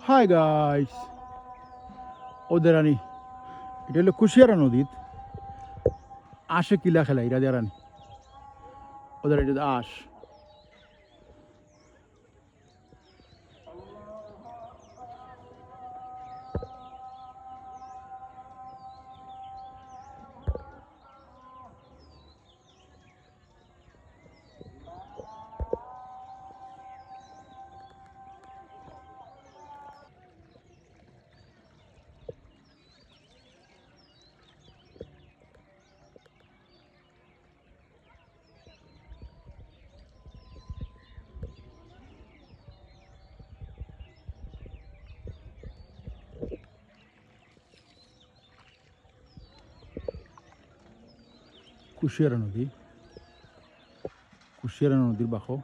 Hi guys, ওদের রানি এটা হলো কুশিয়ারা নদীত আশে কিলা খেলা এরা দেরানি ওদের এটা আশ কুশিয়ারা নদীর বাঁকো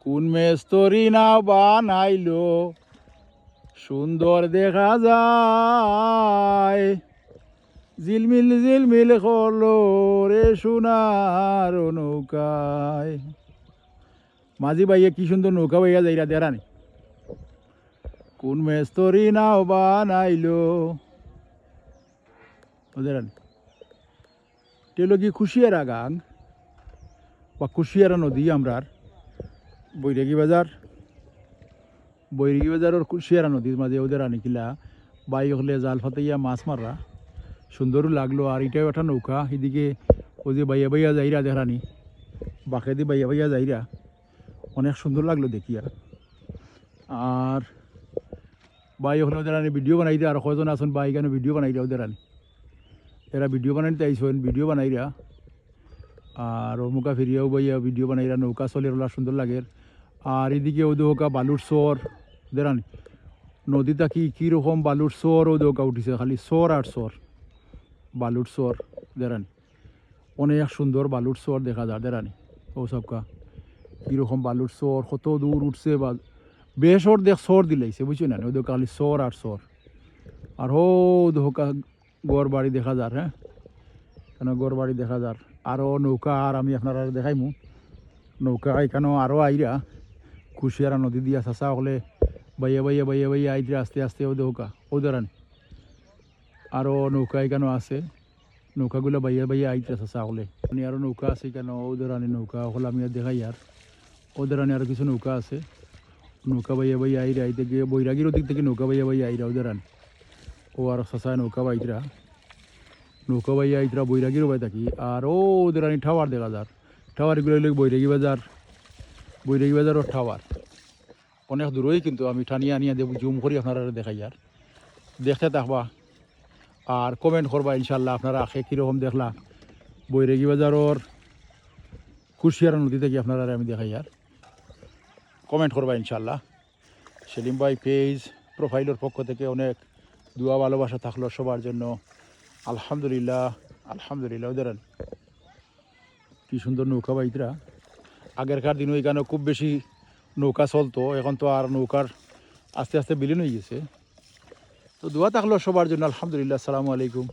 কোন মেস্তরি নাও বানাইলো সুন্দর দেখা যায় ঝিলমিল ঝিলমিল করলো রে সোনার নৌকায় মাঝি ভাইয়া কি সুন্দর নৌকা ভাইয়া যাইরা দেরানি কোন মেস্তরি নাও বানাইলো দেরানি টেলো কি কুশিয়ারা গাং বা কুশিয়ারা নদী আমরার বৈরাগী বাজারের কুশিয়ারা নদীর মাঝে ওদের আনিকিলা বাই হলে জাল ফাতাইয়া মাছ মাররা সুন্দরও লাগলো। আর এটাও একটা নৌকা, এদিকে ওই যে বাইয়া বাইয়া যাইরা দেখানি বাঁকে দিয়ে বাইয়া বাইয়া যাইরা অনেক সুন্দর লাগলো দেখিয়া। আর বাই হলে ওদের আনি ভিডিও বানাই দিয়া, আর কয়জন আসুন বাই কেন ভিডিও বানাই দিয়া ওদের আনি এরা ভিডিও বানাইতে আইসেন ভিডিও বানাইরা। আর মুখা ফিরিয়াও বাইয়া ভিডিও বানাইরা নৌকা চলে ওলা সুন্দর লাগে। আর এদিকে ও দোকা বালুর চর দেরানি নদীটা কীরকম বালুর চর ও দোকা উঠিছে, খালি চর আর চর বালুর চর দেরানি অনেক সুন্দর বালুর চর দেখা যায় দেরানি। ও সবকা কীরকম বালুর চর কত দূর উঠছে বা বেশর দেখ চর দিলাইছে বুঝছো না, ওই দোকা খালি চর আর চর। আর হো দোকা গড় বাড়ি দেখা যার, হ্যাঁ কেন গড় বাড়ি দেখা যার। আরও নৌকা আর আমি আপনারা দেখাইমু নৌকা এখানেও আরও আইরা কুশিয়ারা নদী দিয়া চাষা হলে বাইয়া বাইয়া বাইয়া বাইয়া আইরা আস্তে আস্তে ও নৌকা ওদের আনি আরও নৌকা এখানেও আছে, নৌকাগুলো বাইয়া বাইয়া আইরা চাষা হলে মানে আরও নৌকা আছে কেন ওদের আনি নৌকা হলে আমি আর দেখাই। আর ওদের আনি আরও কিছু নৌকা আছে, নৌকা বাইয়া বাইয়া আইরা আইতে গিয়ে বৈরাগীর দিক থেকে নৌকা বাইয়া বাইয়া আইরা ওদের আনি ও আর চাষা নৌকা বাইরা আইতরা বৈরাগীর বাই থাকি। আর ও ওদের আনি টাওয়ার দেখা যার, টাওয়ারগুলো বৈরাগী বাজার ও টাওয়ার অনেক দূরই, কিন্তু আমি টানিয়ে আনিয়া দেব জুম করি আপনারা দেখাই। আর দেখতে থাকবা আর কমেন্ট করবা ইনশাল্লাহ আপনারা আখে কীরকম দেখলা বৈরাগী বাজারের কুশিয়ারা নদী থেকে আপনারা আমি দেখাই। আর কমেন্ট করবা ইনশাল্লাহ। সেলিম ভাই পেজ প্রোফাইলের পক্ষ থেকে অনেক দোয়া ভালোবাসা থাকলো সবার জন্য। আলহামদুলিল্লাহ আলহামদুলিল্লাহ। ওদের কি সুন্দর নৌকা বাইতরা, আগেরকার দিনও এখানে খুব বেশি নৌকা চলতো, এখন তো আর নৌকার আস্তে আস্তে বিলীন হয়ে গেছে। তো দোয়া থাকলো সবার জন্য। আলহামদুলিল্লাহ। আসসালামু আলাইকুম।